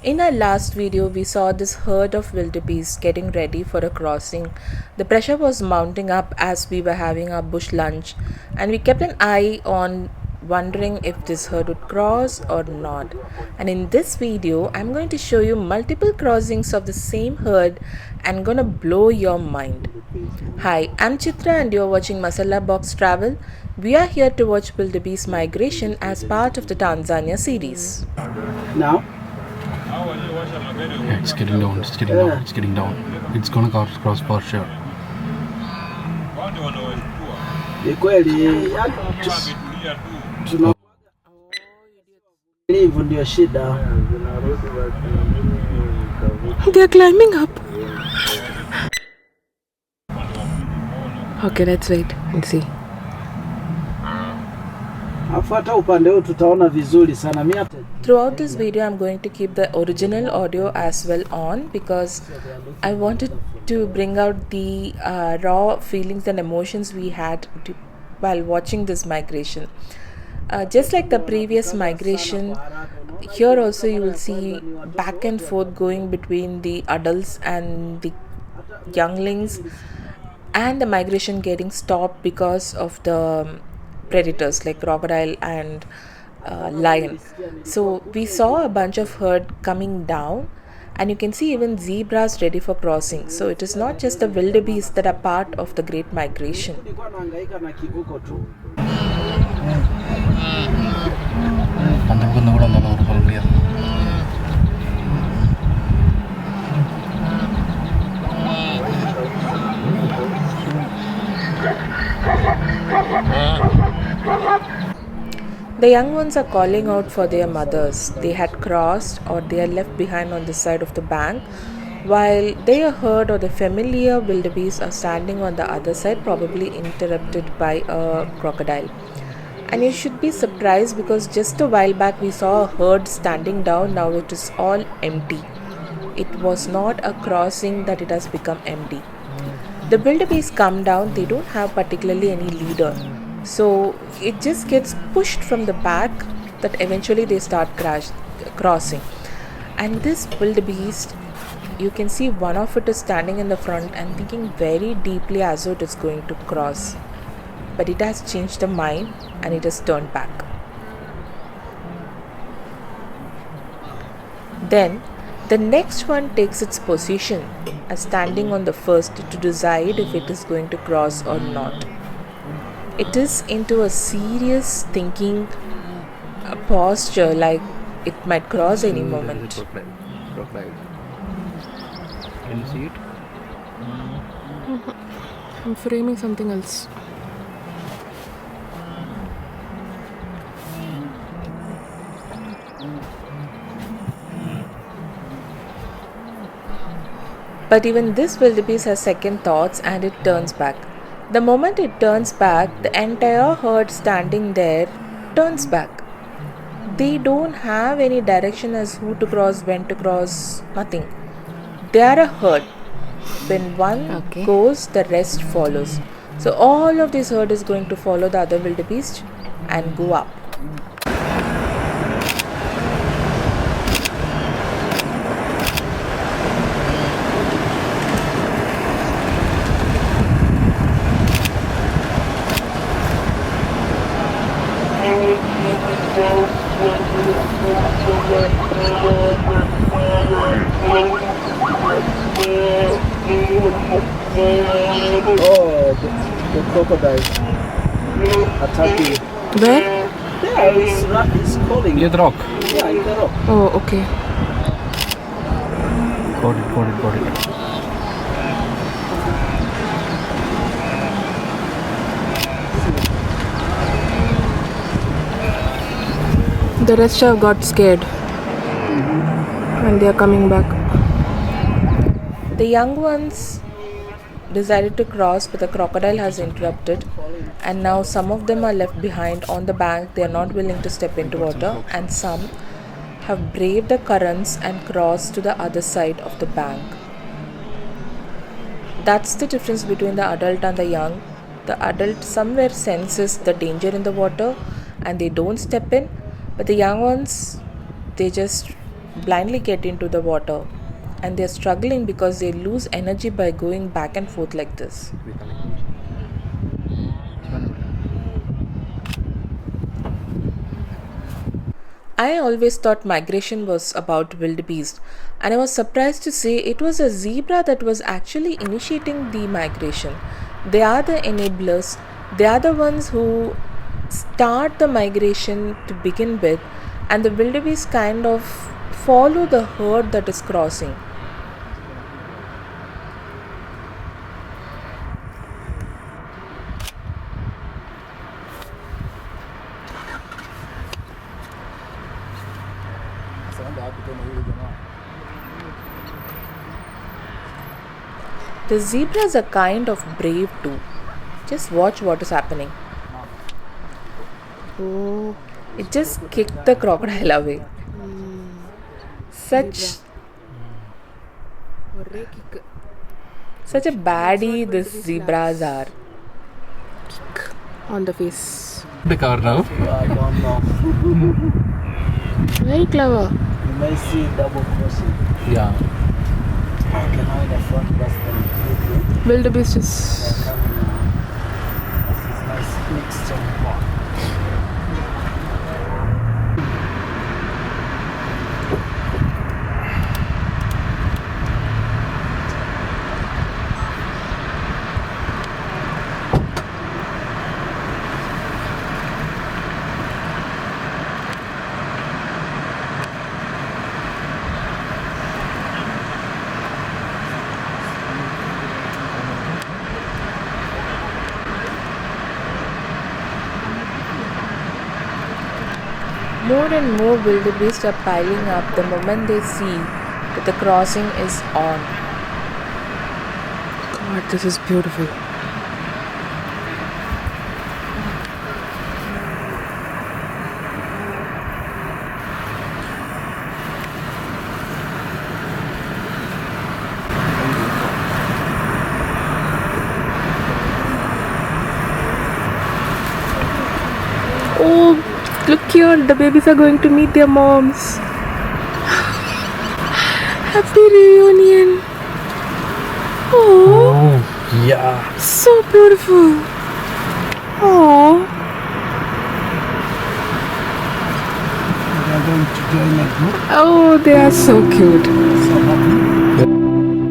In our last video, we saw this herd of wildebeest getting ready for a crossing. The pressure was mounting up as we were having our bush lunch, and we kept an eye on wondering if this herd would cross or not. And in this video, I'm going to show you multiple crossings of the same herd and gonna blow your mind. Hi, I'm Chitra and you're watching Masalabox Travel. We are here to watch wildebeest migration as part of the Tanzania series. Now? Yeah, it's getting down, it's getting down. It's gonna cross for sure. Ni kweli hivyo ndio shida. They're climbing up. Okay, let's wait and see. Afuata upande huu tutaona vizuri sana. Throughout this video, I'm going to keep the original audio as well on because I wanted to bring out the raw feelings and emotions we had while watching this migration. Just like the previous migration, here also you will see back and forth going between the adults and the younglings, and the migration getting stopped because of the predators like crocodile and lion. So we saw a bunch of herd coming down, and you can see even zebras ready for crossing. So it is not just the wildebeest that are part of the great migration. The young ones are calling out for their mothers. They had crossed or they are left behind on the side of the bank, while their herd or the familiar wildebeest are standing on the other side, probably interrupted by a crocodile. And you should be surprised because just a while back we saw a herd standing down. Now it is all empty. It was not a crossing that it has become empty. The wildebeest come down, they don't have particularly any leader. So it just gets pushed from the back that eventually they start crossing. And this wildebeest, you can see one of it is standing in the front and thinking very deeply as though it is going to cross. But it has changed the mind and it has turned back. Then the next one takes its position as standing on the first to decide if it is going to cross or not. It is into a serious thinking posture, like it might cross any moment. Crocodile. Can you see it? I'm framing something else. But even this wildebeest has second thoughts and it turns back. The moment it turns back, the entire herd standing there turns back. They don't have any direction as who to cross, when to cross, nothing. They are a herd. When one goes, the rest follows. So all of this herd is going to follow the other wildebeest and go up. Oh, the crocodile attacking. Where? Yeah, it's calling. Near the rock. Yeah, in the rock. Oh, okay. Got it. The rest have got scared and they are coming back. The young ones decided to cross, but the crocodile has interrupted, and now some of them are left behind on the bank. They are not willing to step into water, and some have braved the currents and crossed to the other side of the bank. That's the difference between the adult and the young. The adult somewhere senses the danger in the water and they don't step in, but the young ones, they just blindly get into the water, and they're struggling because they lose energy by going back and forth like this. I always thought migration was about wildebeest, and I was surprised to see it was a zebra that was actually initiating the migration. They are the enablers, they are the ones who start the migration to begin with, and the wildebeest kind of follow the herd that is crossing. The zebras are kind of brave too. Just watch what is happening. Oh, It just kicked the crocodile away. Such such a baddie these zebras are. on the face. The car now. I don't know. Very clever. You may see double crossing. Yeah. Okay, now in the front, that's the Wildebeest is. This is nice mixture. More and more wildebeest are piling up the moment they see that the crossing is on. God, this is beautiful. Oh, look here, the babies are going to meet their moms. Happy reunion. Oh, Oh, yeah. so beautiful. Oh, They are going to join a group. oh, they are so cute. So happy.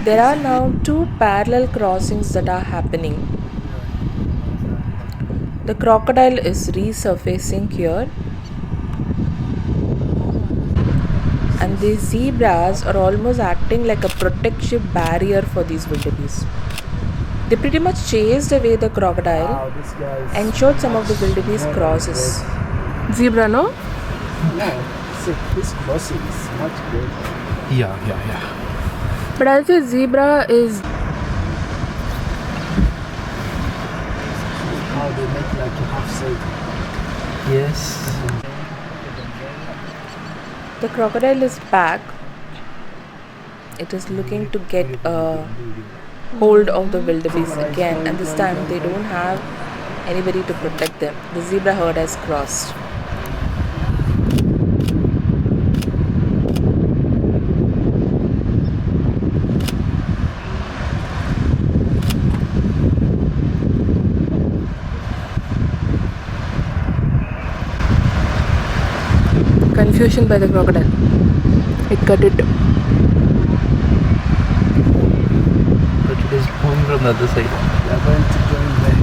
There are now two parallel crossings that are happening. The crocodile is resurfacing here, and the zebras are almost acting like a protective barrier for these wildebeest. They pretty much chased away the crocodile, Wow, this guy is ensured some of the wildebeest crosses. Zebra, no? No, see, this crossing is much better. Yeah. But I'll say zebra is. How they make like a half circle. Yes. The crocodile is back. It is looking to get a hold of the wildebeest again, and this time they don't have anybody to protect them. The zebra herd has crossed. confusion by the crocodile. It cut it. But it is moving from the other side. We are going to join them.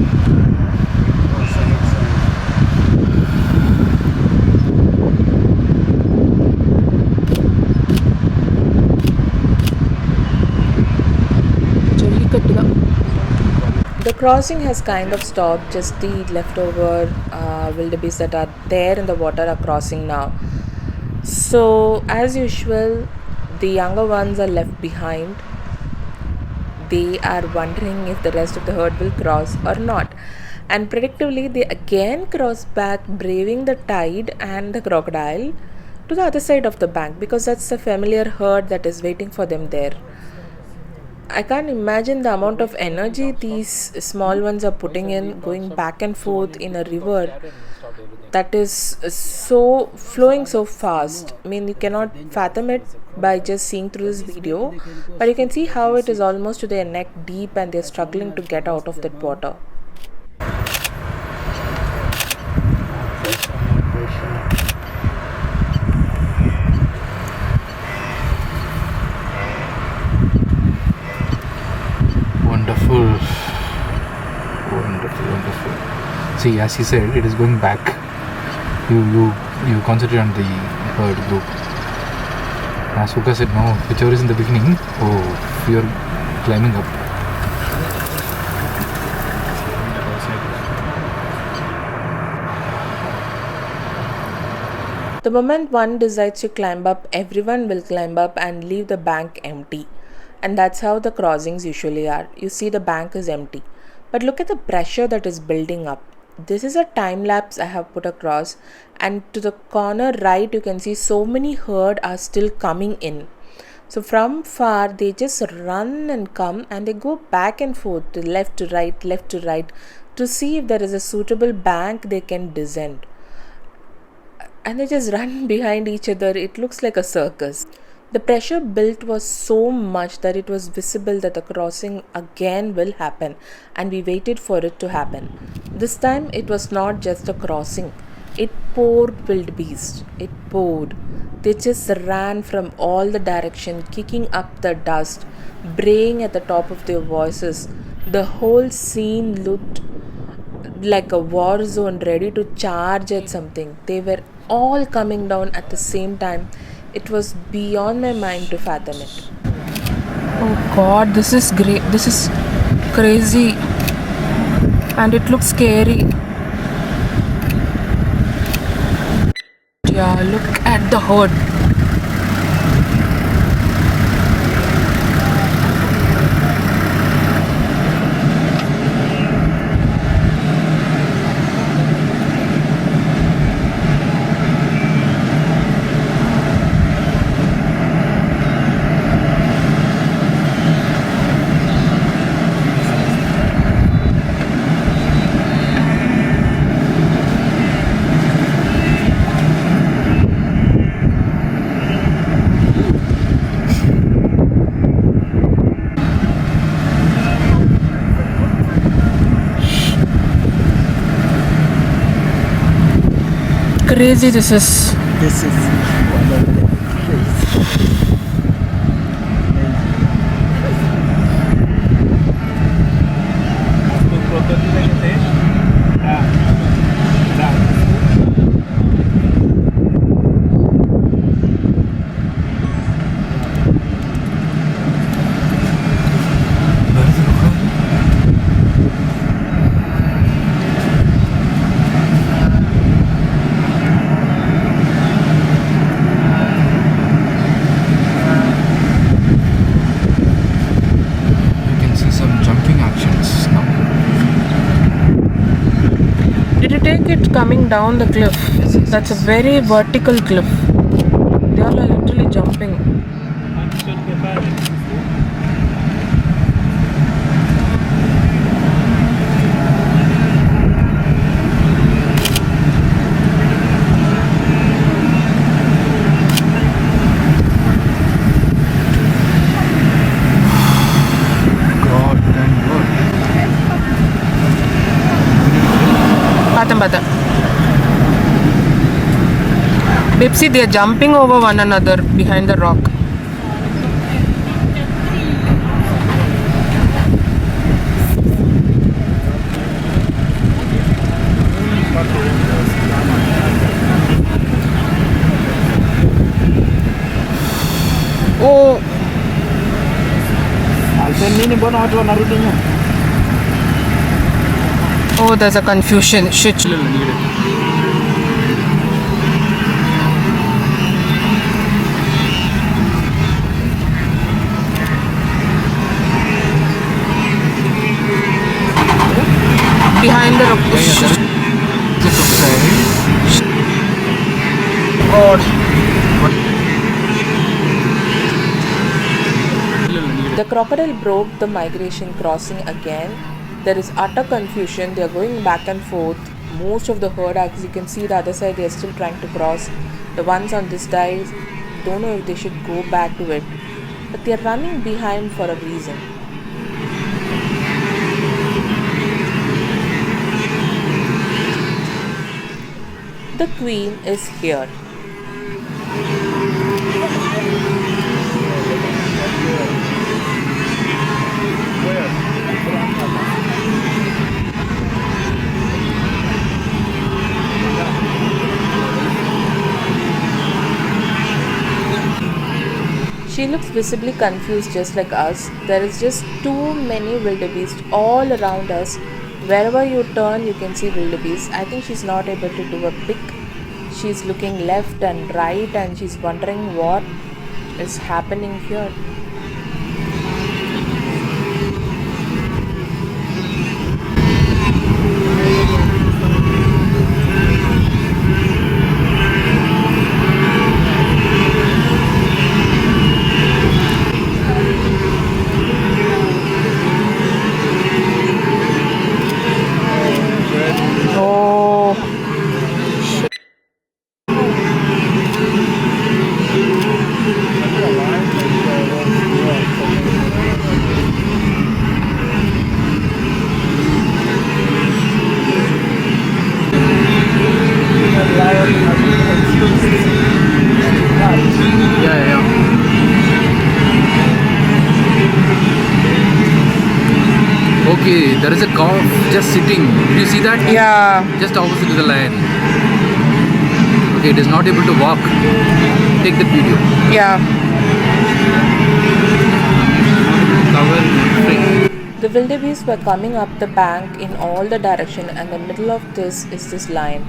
The crossing has kind of stopped, just the leftover wildebeest that are there in the water are crossing now. So, as usual, the younger ones are left behind. They are wondering if the rest of the herd will cross or not. And predictably, they again cross back, braving the tide and the crocodile to the other side of the bank because that's the familiar herd that is waiting for them there. I can't imagine the amount of energy these small ones are putting in, going back and forth in a river that is so flowing so fast. I mean, you cannot fathom it by just seeing through this video, but you can see how it is almost to their neck deep and they're struggling to get out of that water. Wonderful. Wonderful. See, as he said, it is going back. You concentrate on the herd group. As Suka said, no, whichever is in the beginning, you're climbing up. The moment one decides to climb up, everyone will climb up and leave the bank empty. And that's how the crossings usually are. You see the bank is empty. But look at the pressure that is building up. This is a time lapse I have put across, and to the corner right you can see so many herd are still coming in. So from far they just run and come and they go back and forth to left to right to see if there is a suitable bank they can descend. And they just run behind each other. It looks like a circus. The pressure built was so much that it was visible that the crossing again will happen, and we waited for it to happen. This time it was not just a crossing. It poured wildebeest. It poured. They just ran from all the direction, kicking up the dust, braying at the top of their voices. The whole scene looked like a war zone ready to charge at something. They were all coming down at the same time. It was beyond my mind to fathom it. Oh god, this is great. This is crazy. And it looks scary. Yeah, look at the herd. Crazy this is. This is one of the crazy. Coming down the cliff. That's a very vertical cliff. They all are literally jumping. Bata. Bipsy, they are jumping over one another behind the rock. Oh, Nini mbona watu wanarudi nyuma? oh, there's a confusion. Shit. Behind the rock. Just outside. God. The crocodile broke the migration crossing again. There is utter confusion. They are going back and forth. Most of the herd, as you can see, the other side, they are still trying to cross. The ones on this side don't know if they should go back to it, but they are running behind for a reason. The queen is here. She looks visibly confused just like us. There is just too many wildebeest all around us. Wherever you turn, you can see wildebeest. I think she's not able to do a pick. She's looking left and right and she's wondering what is happening here. Oh. Yeah. Okay, there is a calf just sitting. Did you see that? Yeah. Just opposite to the lion. Okay, it is not able to walk. Take the video. Yeah. The wildebeest were coming up the bank in all the direction, and the middle of this is this lion.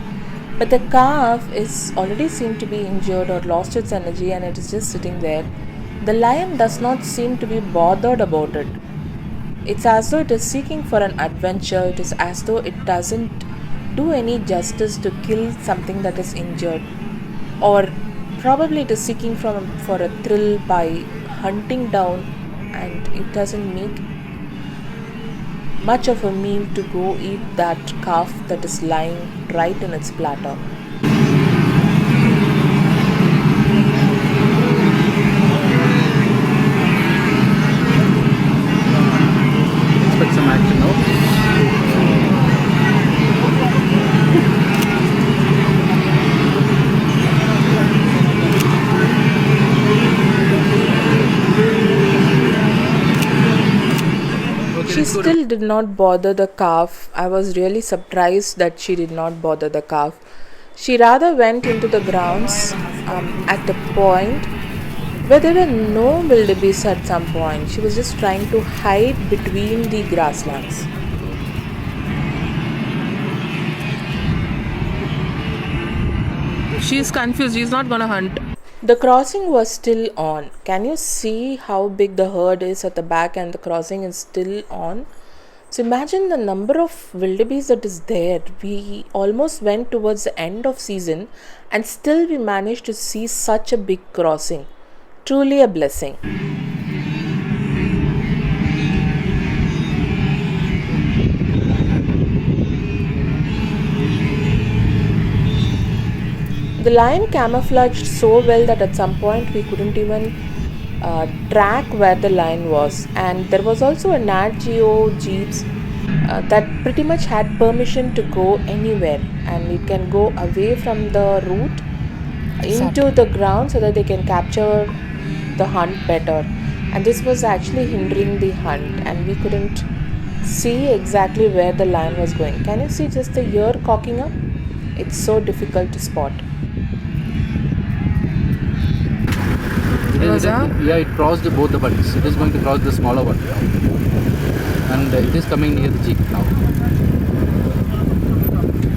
But the calf is already seemed to be injured or lost its energy, and it is just sitting there. The lion does not seem to be bothered about it. It's as though it is seeking for an adventure. It is as though it doesn't do any justice to kill something that is injured, or probably it is seeking for a thrill by hunting down, and it doesn't make much of a meal to go eat that calf that is lying right in its platter. Expect some action now. She still did not bother the calf. I was really surprised that she did not bother the calf. She rather went into the grounds at a point where there were no wildebeest at some point. She was just trying to hide between the grasslands. She's confused. She's not gonna hunt. The crossing was still on. Can you see how big the herd is at the back, and the crossing is still on? So imagine the number of wildebeest that is there. We almost went towards the end of season and still we managed to see such a big crossing. Truly a blessing. The lion camouflaged so well that at some point we couldn't even track where the lion was, and there was also a Nat Geo jeeps that pretty much had permission to go anywhere, and it can go away from the route into the ground so that they can capture the hunt better. And this was actually hindering the hunt, and we couldn't see exactly where the lion was going. Can you see just the ear cocking up? It's so difficult to spot. It crossed both the buttons. It is going to cross the smaller one. And it is coming near the jeep now.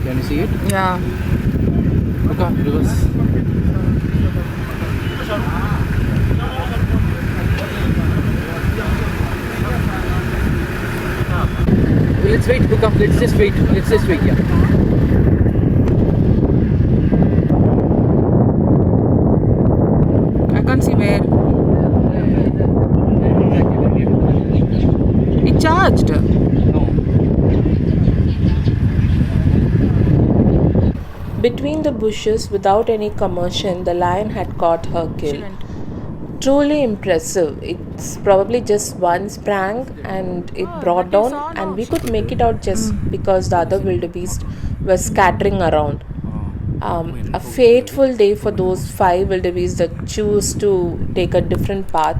Can you see it? Yeah. Okay, reverse. Let's wait, Luca. Let's just wait. Yeah. I can't see where. It charged. No. Between the bushes, without any commotion, the lion had caught her kill. Truly impressive. It's probably just one sprang and it brought down, and we could make it out just because the other wildebeest were scattering around. A fateful day for those 5 wildebeest that choose to take a different path,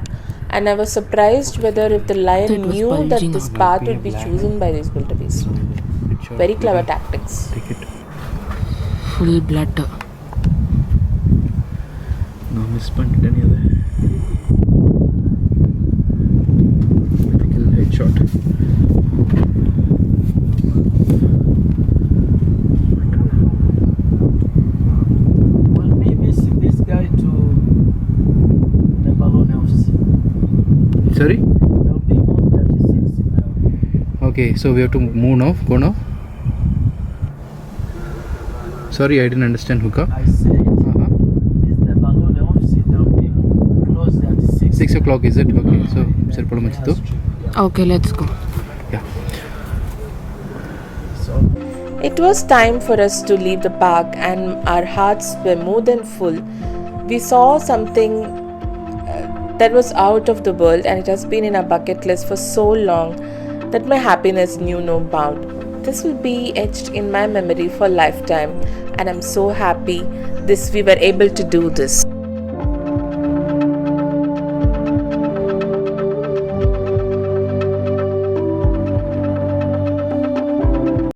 and I was surprised whether if the lion knew that this path would be chosen by these wildebeest. Very clever tactics. Take it. Full blood. No miss பண்ணிட்டேன் நீ அது. Kill headshot. We'll be missing this guy to the balloon house. Sorry? There'll be more 36 now. Okay, so we have to move now. Go now. Sorry, I didn't understand, Hookah. I said, this is the balloon house. There'll be close at 6. 6 o'clock, is it? Okay, so Sirpala Machitu. Okay, let's go. Yeah. So, It was time for us to leave the park, and our hearts were more than full. We saw something that was out of the world, and it has been in our bucket list for so long that my happiness knew no bound. This will be etched in my memory for a lifetime, and I'm so happy we were able to do this.